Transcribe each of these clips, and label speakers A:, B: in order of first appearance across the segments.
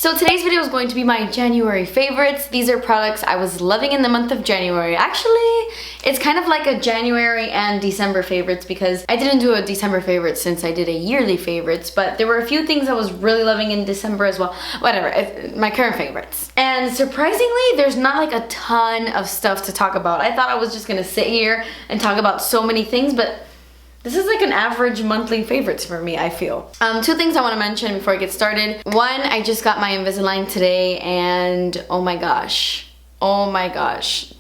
A: So today's video is going to be my January favorites. These are products I was loving in the month of January. Actually, it's kind of like a January and December favorites because I didn't do a December favorite since I did a yearly favorites, but there were a few things I was really loving in December as well. Whatever, my current favorites. And surprisingly, there's not like a ton of stuff to talk about. I thought I was just gonna sit here and talk about so many things, but this is like an average monthly favorites for me, I feel. Two things I want to mention before I get started. One, I just got my Invisalign today and oh my gosh. Oh my gosh.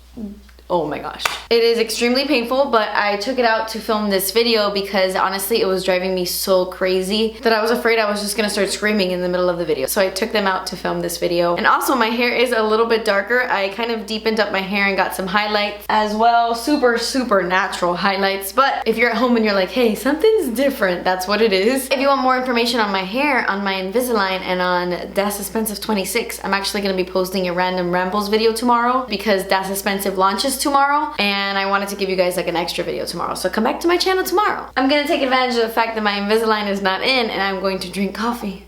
A: Oh my gosh. It is extremely painful, but I took it out to film this video because honestly it was driving me so crazy that I was afraid I was just gonna start screaming in the middle of the video. So I took them out to film this video. And also my hair is a little bit darker. I kind of deepened up my hair and got some highlights as well. Super natural highlights. But if you're at home and you're like, hey, something's different, that's what it is. If you want more information on my hair, on my Invisalign, and on Das Esspensive 26, I'm actually gonna be posting a random rambles video tomorrow because Das Esspensive launches tomorrow and I wanted to give you guys like an extra video tomorrow, so come back to my channel tomorrow. I'm gonna take advantage of the fact that my Invisalign is not in and I'm going to drink coffee.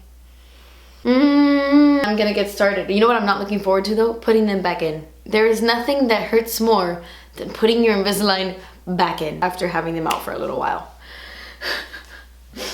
A: I'm gonna get started. You know what I'm not looking forward to though? Putting them back in. There is nothing that hurts more than putting your Invisalign back in after having them out for a little while.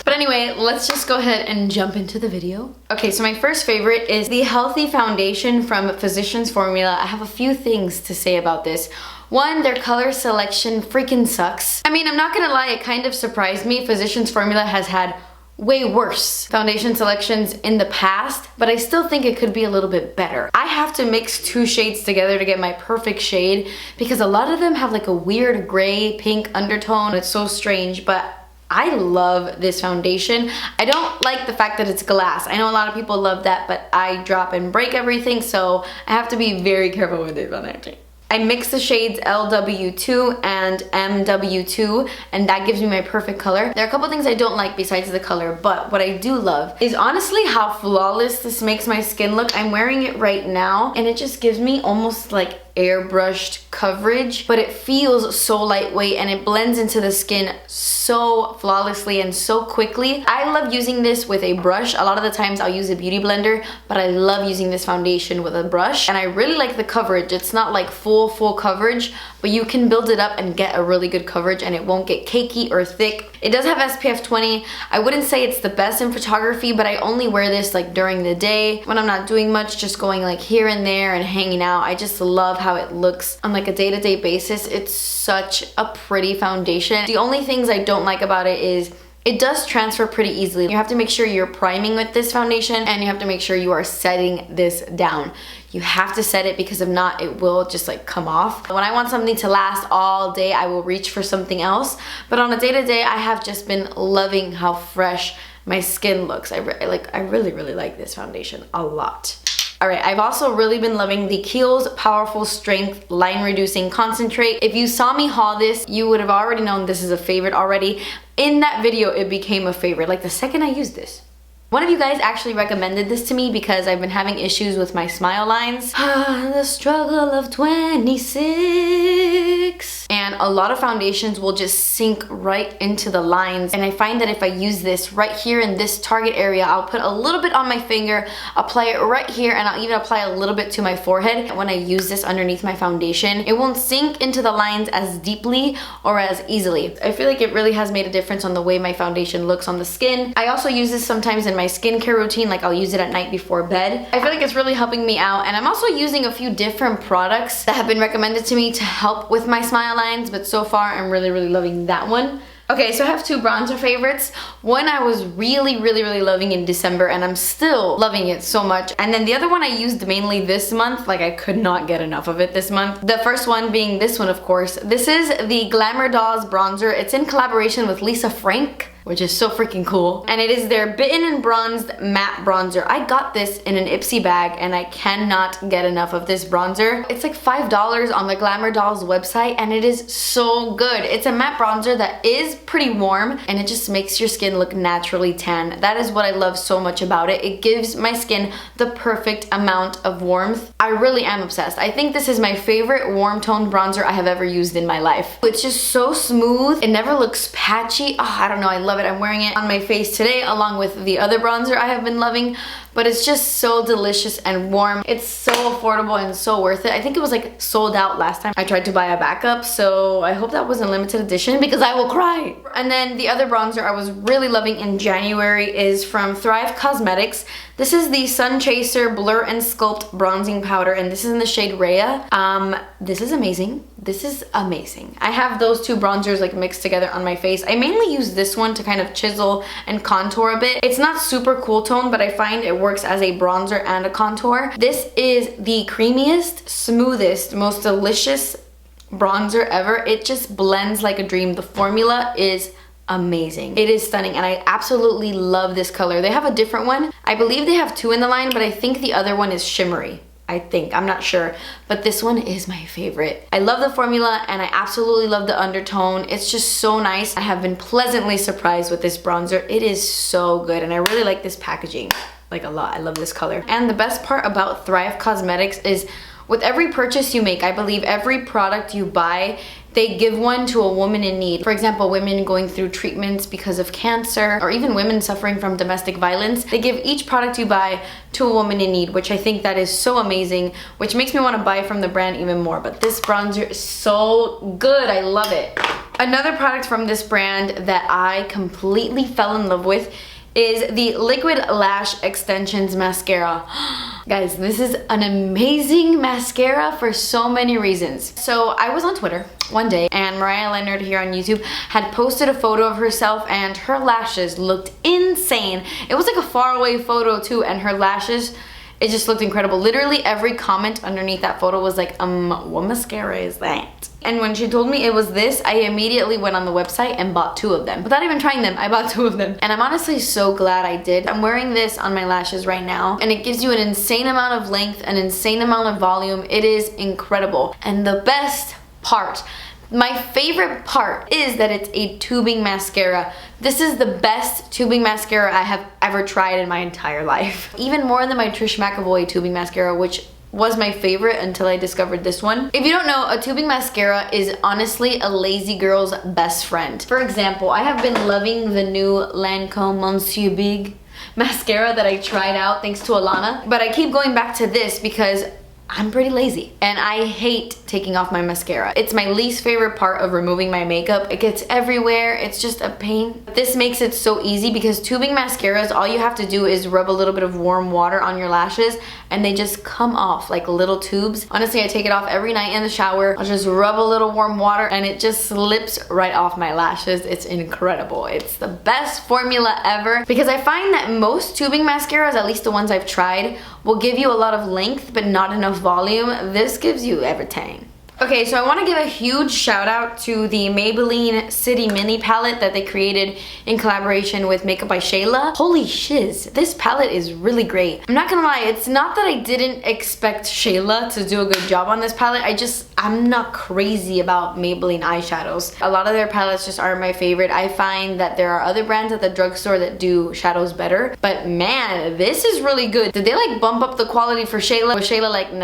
A: But anyway, let's just go ahead and jump into the video. Okay, so my first favorite is the Healthy Foundation from Physicians Formula. I have a few things to say about this. One, their color selection freaking sucks. I mean, I'm not gonna lie, it kind of surprised me. Physicians Formula has had way worse foundation selections in the past, but I still think it could be a little bit better. I have to mix two shades together to get my perfect shade because a lot of them have like a weird gray pink undertone. It's so strange, but I love this foundation. I don't like the fact that it's glass. I know a lot of people love that, but I drop and break everything, so I have to be very careful with this foundation. I mix the shades LW2 and MW2 and that gives me my perfect color. There are a couple things I don't like besides the color, but what I do love is honestly how flawless this makes my skin look. I'm wearing it right now and it just gives me almost like airbrushed coverage, but it feels so lightweight and it blends into the skin so flawlessly and so quickly. I love using this with a brush. A lot of the times I'll use a beauty blender, but I love using this foundation with a brush and I really like the coverage. It's not like full coverage, but you can build it up and get a really good coverage and it won't get cakey or thick. It does have SPF 20. I wouldn't say it's the best in photography, but I only wear this like during the day when I'm not doing much, just going like here and there and hanging out. I just love how it looks on like a day-to-day basis. It's such a pretty foundation. The only things I don't like about it is it does transfer pretty easily. You have to make sure you're priming with this foundation and you have to make sure you are setting this down. You have to set it because if not, it will just like come off. When I want something to last all day, I will reach for something else. But on a day-to-day, I have just been loving how fresh my skin looks. I really like this foundation a lot. Alright, I've also really been loving the Kiehls Powerful Strength Line Reducing Concentrate. If you saw me haul this, you would have already known this is a favorite already. In that video, it became a favorite, like the second I used this. One of you guys actually recommended this to me because I've been having issues with my smile lines. The struggle of 26. And a lot of foundations will just sink right into the lines. And I find that if I use this right here in this target area, I'll put a little bit on my finger, apply it right here, and I'll even apply a little bit to my forehead. When I use this underneath my foundation, it won't sink into the lines as deeply or as easily. I feel like it really has made a difference on the way my foundation looks on the skin. I also use this sometimes in my skincare routine, like I'll use it at night before bed. I feel like it's really helping me out, and I'm also using a few different products that have been recommended to me to help with my smile lines, but so far I'm really loving that one. Okay, so I have two bronzer favorites. One I was really loving in December and I'm still loving it so much. And then the other one I used mainly this month, like I could not get enough of it this month. The first one being this one, of course. This is the Glamour Dolls bronzer. It's in collaboration with Lisa Frank, which is so freaking cool. And it is their Bitten and Bronzed Matte Bronzer. I got this in an Ipsy bag and I cannot get enough of this bronzer. It's like $5 on the Glamour Dolls website and it is so good. It's a matte bronzer that is pretty warm and it just makes your skin look naturally tan. That is what I love so much about it. It gives my skin the perfect amount of warmth. I really am obsessed. I think this is my favorite warm toned bronzer I have ever used in my life. It's just so smooth. It never looks patchy. Oh, I don't know, I love it. I'm wearing it on my face today along with the other bronzer I have been loving. but it's just so delicious and warm. It's so affordable and so worth it. I think it was like sold out last time I tried to buy a backup, so I hope that wasn't limited edition because I will cry. And then the other bronzer I was really loving in January is from Thrive Causemetics. This is the Sun Chaser Blur and Sculpt Bronzing Powder, and this is in the shade Rhea. This is amazing. This is amazing. I have those two bronzers like mixed together on my face. I mainly use this one to kind of chisel and contour a bit. It's not super cool tone, but I find it works as a bronzer and a contour. This is the creamiest, smoothest, most delicious bronzer ever. It just blends like a dream. The formula is amazing. It is stunning, and I absolutely love this color. They have a different one. I believe they have two in the line, but I think the other one is shimmery. I think, I'm not sure, but this one is my favorite. I love the formula and I absolutely love the undertone. It's just so nice. I have been pleasantly surprised with this bronzer. It is so good, and I really like this packaging like a lot. I love this color. And the best part about Thrive Causemetics is with every purchase you make, I believe every product you buy, they give one to a woman in need. For example, women going through treatments because of cancer, or even women suffering from domestic violence. They give each product you buy to a woman in need, which I think that is so amazing, which makes me want to buy from the brand even more. But this bronzer is so good. I love it. Another product from this brand that I completely fell in love with is the Liquid Lash Extensions Mascara. Guys, this is an amazing mascara for so many reasons. So I was on Twitter one day and Mariah Leonard here on YouTube had posted a photo of herself and her lashes looked insane. It was like a faraway photo too, and her lashes, it just looked incredible. Literally every comment underneath that photo was like, what mascara is that? And when she told me it was this, I immediately went on the website and bought two of them. Without even trying them, I bought two of them. And I'm honestly so glad I did. I'm wearing this on my lashes right now, and it gives you an insane amount of length, an insane amount of volume. It is incredible. And the best part, my favorite part, is that it's a tubing mascara. This is the best tubing mascara I have ever tried in my entire life. Even more than my Trish McEvoy tubing mascara, which was my favorite until I discovered this one. If you don't know, a tubing mascara is honestly a lazy girl's best friend. For example, I have been loving the new Lancome Monsieur Big mascara that I tried out thanks to Alana, but I keep going back to this because I'm pretty lazy and I hate taking off my mascara. It's my least favorite part of removing my makeup. It gets everywhere. It's just a pain. This makes it so easy because tubing mascaras, all you have to do is rub a little bit of warm water on your lashes and they just come off like little tubes. Honestly, I take it off every night in the shower. I'll just rub a little warm water and it just slips right off my lashes. It's incredible. It's the best formula ever because I find that most tubing mascaras, at least the ones I've tried, will give you a lot of length but not enough volume. This gives you everything. Okay, so I want to give a huge shout out to the Maybelline City Mini palette that they created in collaboration with Makeup by Shayla. Holy shiz, this palette is really great. I'm not gonna lie, it's not that I didn't expect Shayla to do a good job on this palette. I'm not crazy about Maybelline eyeshadows. A lot of their palettes just aren't my favorite. I find that there are other brands at the drugstore that do shadows better, but man, this is really good. Did they like bump up the quality for Shayla? Was Shayla like, no.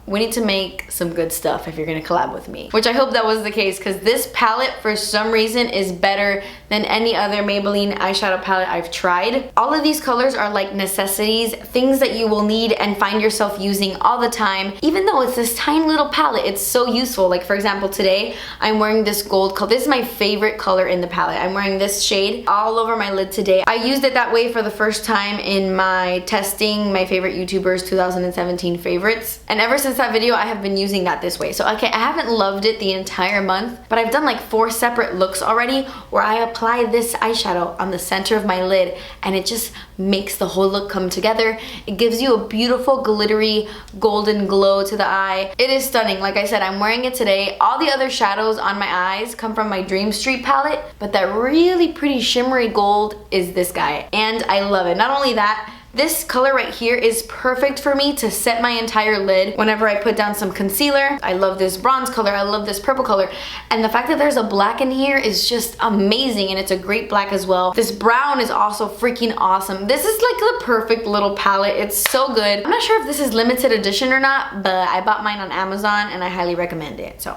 A: We need to make some good stuff if you're gonna collab with me, which I hope that was the case because this palette for some reason is better than any other Maybelline eyeshadow palette I've tried. All of these colors are like necessities, things that you will need and find yourself using all the time. Even though it's this tiny little palette, it's so useful. Like for example, today I'm wearing this gold color. This is my favorite color in the palette. I'm wearing this shade all over my lid today. I used it that way for the first time in my testing my favorite YouTubers 2017 favorites, and ever since that video I have been using that this way. So okay, I haven't loved it the entire month, but I've done like 4 separate looks already where I apply this eyeshadow on the center of my lid and it just makes the whole look come together. It gives you a beautiful glittery golden glow to the eye. It is stunning. Like I said, I'm wearing it today. All the other shadows on my eyes come from my Dream Street palette, but that really pretty shimmery gold is this guy and I love it. Not only that, this color right here is perfect for me to set my entire lid whenever I put down some concealer. I love this bronze color, I love this purple color, and the fact that there's a black in here is just amazing, and it's a great black as well. This brown is also freaking awesome. This is like the perfect little palette. It's so good. I'm not sure if this is limited edition or not, but I bought mine on Amazon and I highly recommend it. So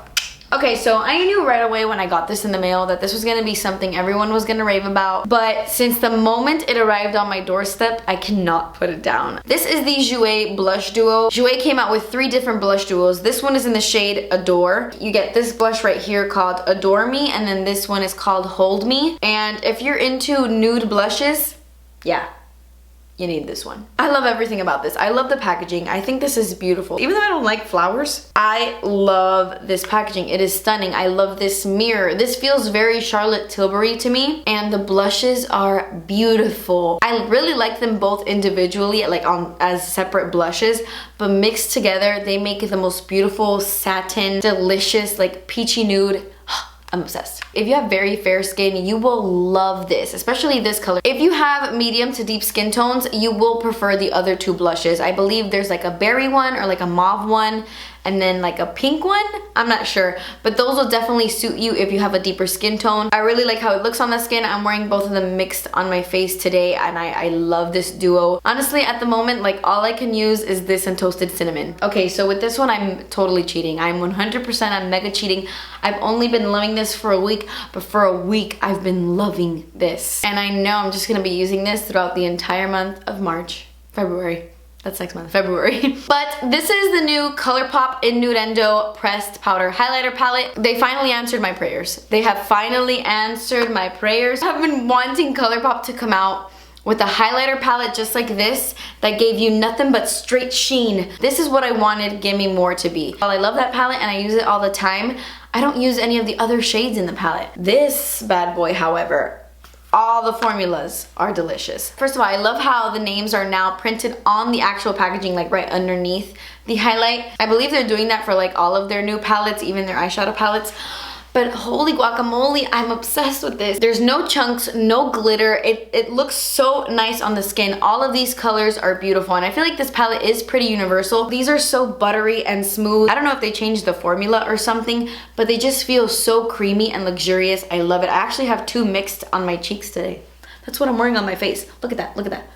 A: Okay, so I knew right away when I got this in the mail that this was gonna be something everyone was gonna rave about, but since the moment it arrived on my doorstep, I cannot put it down. This is the Jouer blush duo. Jouer came out with 3 different blush duos. This one is in the shade Adore. You get this blush right here called Adore Me, and then this one is called Hold Me. And if you're into nude blushes, yeah, you need this one. I love everything about this. I love the packaging. I think this is beautiful. Even though I don't like flowers, I love this packaging. It is stunning. I love this mirror. This feels very Charlotte Tilbury to me, and the blushes are beautiful. I really like them both individually, like as separate blushes, but mixed together, they make the most beautiful satin, delicious, like peachy nude. I'm obsessed. If you have very fair skin, you will love this, especially this color. If you have medium to deep skin tones, you will prefer the other 2 blushes. I believe there's like a berry one or like a mauve one, and then like a pink one. I'm not sure, but those will definitely suit you if you have a deeper skin tone. I really like how it looks on the skin. I'm wearing both of them mixed on my face today, and I love this duo. Honestly, at the moment, like all I can use is this and Toasted Cinnamon. Okay, so with this one, I'm totally cheating. I'm 100%, I'm mega cheating. I've only been loving this for a week, but for a week, I've been loving this. And I know I'm just gonna be using this throughout the entire month of February. That's next month, February. But this is the new Colourpop in Nude Endo Pressed Powder Highlighter Palette. They finally answered my prayers. They have finally answered my prayers. I've been wanting Colourpop to come out with a highlighter palette just like this that gave you nothing but straight sheen. This is what I wanted Gimme More to be. While I love that palette and I use it all the time, I don't use any of the other shades in the palette. This bad boy, however, all the formulas are delicious. First of all, I love how the names are now printed on the actual packaging, like right underneath the highlight. I believe they're doing that for like all of their new palettes, even their eyeshadow palettes. But holy guacamole, I'm obsessed with this. There's no chunks, no glitter. It looks so nice on the skin. All of these colors are beautiful, and I feel like this palette is pretty universal. These are so buttery and smooth. I don't know if they changed the formula or something, but they just feel so creamy and luxurious. I love it. I actually have 2 mixed on my cheeks today. That's what I'm wearing on my face. Look at that, look at that.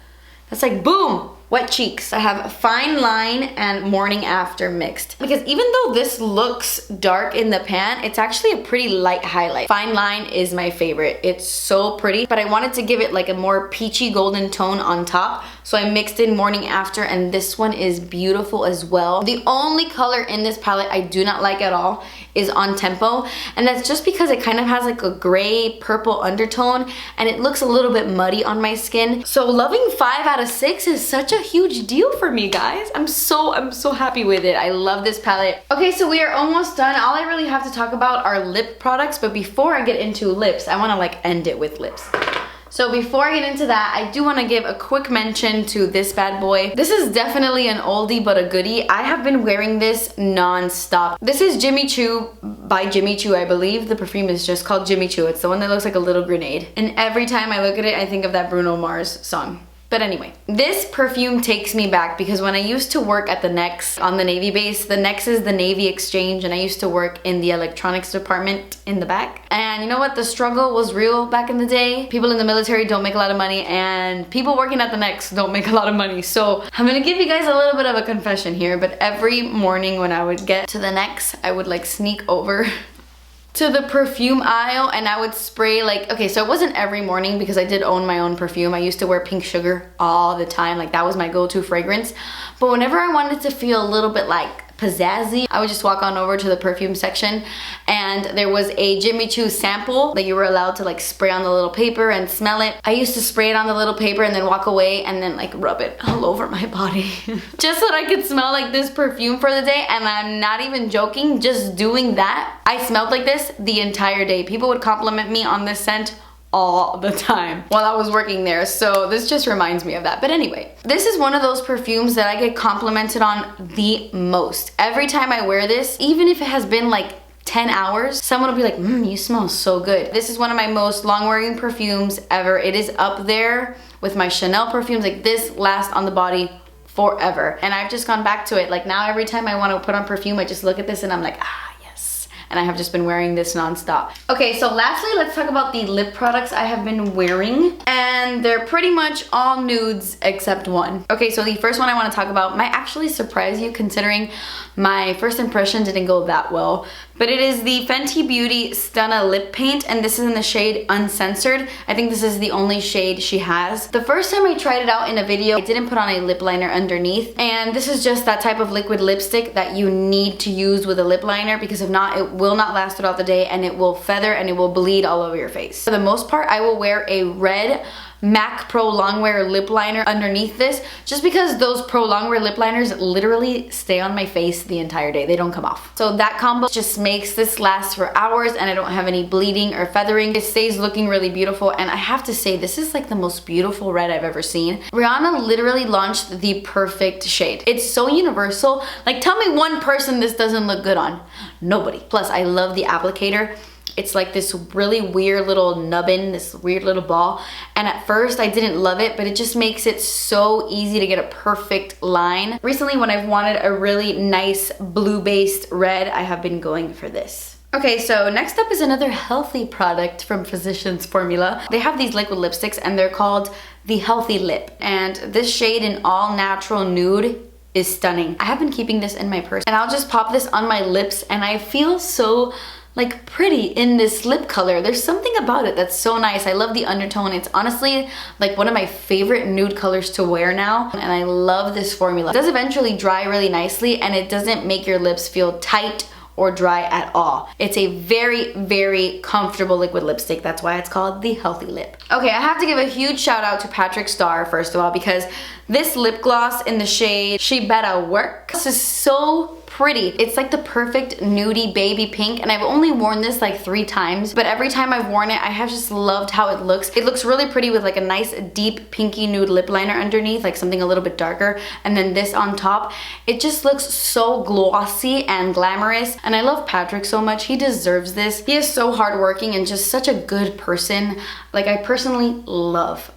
A: That's like boom, wet cheeks. I have Fine Line and Morning After mixed. Because even though this looks dark in the pan, it's actually a pretty light highlight. Fine Line is my favorite. It's so pretty, but I wanted to give it like a more peachy golden tone on top. So I mixed in Morning After, and this one is beautiful as well. The only color in this palette I do not like at all is On Tempo, and that's just because it kind of has like a gray purple undertone, and it looks a little bit muddy on my skin. So loving 5 out of 6 is such a huge deal for me, guys. I'm so happy with it. I love this palette. Okay, so we are almost done. All I really have to talk about are lip products, but before I get into lips, I want to like end it with lips. So before I get into that, I do want to give a quick mention to this bad boy. This is definitely an oldie but a goodie. I have been wearing this non-stop. This is Jimmy Choo by Jimmy Choo, I believe. The perfume is just called Jimmy Choo. It's the one that looks like a little grenade. And every time I look at it, I think of that Bruno Mars song. But anyway, this perfume takes me back because when I used to work at the Nex on the Navy base, the Nex is the Navy Exchange, and I used to work in the electronics department in the back. And you know what? The struggle was real back in the day. People in the military don't make a lot of money, and people working at the Nex don't make a lot of money. So I'm gonna give you guys a little bit of a confession here, but every morning when I would get to the Nex, I would like sneak over to the perfume aisle and I would spray like, okay, so it wasn't every morning because I did own my own perfume. I used to wear Pink Sugar all the time. Like that was my go-to fragrance. But whenever I wanted to feel a little bit like pizzazzy, I would just walk on over to the perfume section, and there was a Jimmy Choo sample that you were allowed to like spray on the little paper and smell it. I used to spray it on the little paper and then walk away and then like rub it all over my body just so that I could smell like this perfume for the day. And I'm not even joking, just doing that, I smelled like this the entire day. People would compliment me on this scent all the time while I was working there, so this just reminds me of that. But anyway, this is one of those perfumes that I get complimented on the most. Every time I wear this, even if it has been like 10 hours, someone will be like, you smell so good. This is one of my most long-wearing perfumes ever. It is up there with my Chanel perfumes. Like this lasts on the body forever, and I've just gone back to it. Like now every time I want to put on perfume, I just look at this and I'm like, yes. And I have just been wearing this non-stop. Okay, so lastly, let's talk about the lip products I have been wearing, and they're pretty much all nudes except one. Okay, so the first one I want to talk about might actually surprise you considering my first impression didn't go that well, But it is the Fenty Beauty Stunna Lip Paint, and this is in the shade Uncensored. I think this is the only shade she has. The first time I tried it out in a video, I didn't put on a lip liner underneath, and this is just that type of liquid lipstick that you need to use with a lip liner, because if not, it will not last throughout the day and it will feather and it will bleed all over your face. For the most part, I will wear a red MAC Pro Longwear lip liner underneath this, just because those Pro Longwear lip liners literally stay on my face the entire day. They don't come off. So that combo just makes this last for hours, and I don't have any bleeding or feathering. It stays looking really beautiful, and I have to say, this is like the most beautiful red I've ever seen. Rihanna literally launched the perfect shade. It's so universal. Like, tell me one person this doesn't look good on. Nobody. Plus, I love the applicator. It's like this really weird little nubbin, this weird little ball. And at first I didn't love it, but it just makes it so easy to get a perfect line. Recently, when I've wanted a really nice blue-based red, I have been going for this. Okay, so next up is another healthy product from Physicians Formula. They have these liquid lipsticks and they're called the Healthy Lip. And this shade in All Natural Nude is stunning. I have been keeping this in my purse, and I'll just pop this on my lips and I feel so like pretty in this lip color. There's something about it that's so nice. I love the undertone. It's honestly like one of my favorite nude colors to wear now, and I love this formula. It does eventually dry really nicely, and it doesn't make your lips feel tight or dry at all. It's a very, very comfortable liquid lipstick. That's why it's called the Healthy Lip. Okay, I have to give a huge shout out to Starr, first of all, because this lip gloss in the shade Betta Werk, this is so pretty. It's like the perfect nudie baby pink, and I've only worn this like 3 times, but every time I've worn it, I have just loved how it looks. It looks really pretty with like a nice deep pinky nude lip liner underneath, like something a little bit darker, and then this on top. It just looks so glossy and glamorous, and I love Patrick so much. He deserves this. He is so hardworking and just such a good person. Like, I personally love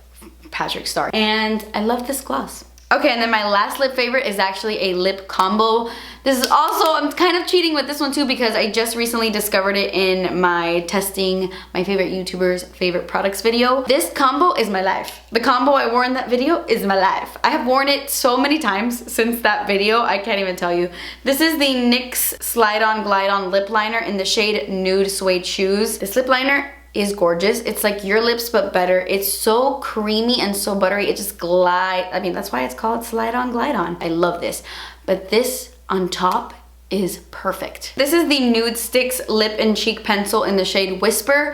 A: Patrick Starr, and I love this gloss. Okay, and then my last lip favorite is actually a lip combo. This is also, I'm kind of cheating with this one too, because I just recently discovered it in my testing my favorite YouTubers' favorite products video. This combo is my life. The combo I wore in that video is my life. I have worn it so many times since that video, I can't even tell you. This is the NYX Slide On Glide On Lip Liner in the shade Nude Suede Shoes. This lip liner is gorgeous. It's like your lips but better. It's so creamy and so buttery. It just glides. I mean, that's why it's called Slide On Glide On. I love this. But this on top is perfect. This is the Nude Stix Lip and Cheek Pencil in the shade Whisper.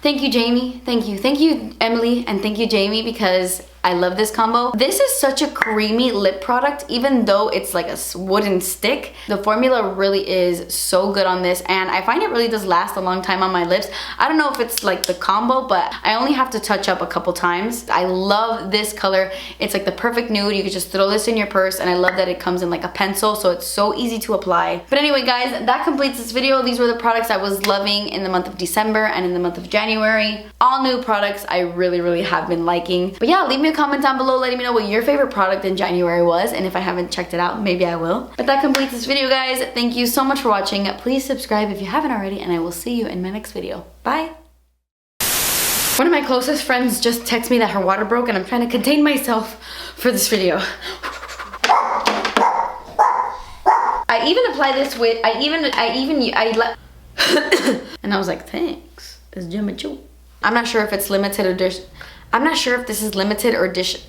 A: Thank you, Jamie. Thank you. Thank you, Emily, and thank you, Jamie, because I love this combo. This is such a creamy lip product, even though it's like a wooden stick. The formula really is so good on this, and I find it really does last a long time on my lips. I don't know if it's like the combo, but I only have to touch up a couple times. I love this color. It's like the perfect nude. You could just throw this in your purse, and I love that it comes in like a pencil, so it's so easy to apply. But anyway, guys, that completes this video. These were the products I was loving in the month of December and in the month of January. All new products I really, really have been liking. But yeah, leave me a comment down below letting me know what your favorite product in January was, and if I haven't checked it out, maybe I will. But that completes this video, guys. Thank you so much for watching. Please subscribe if you haven't already, and I will see you in my next video. Bye! One of my closest friends just texted me that her water broke, and I'm trying to contain myself for this video. I even apply this with, and I was like, thanks, it's Jimmy Choo. I'm not sure if it's limited edition. I'm not sure if this is limited or edition.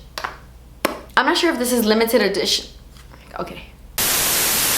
A: I'm not sure if this is limited edition. Okay.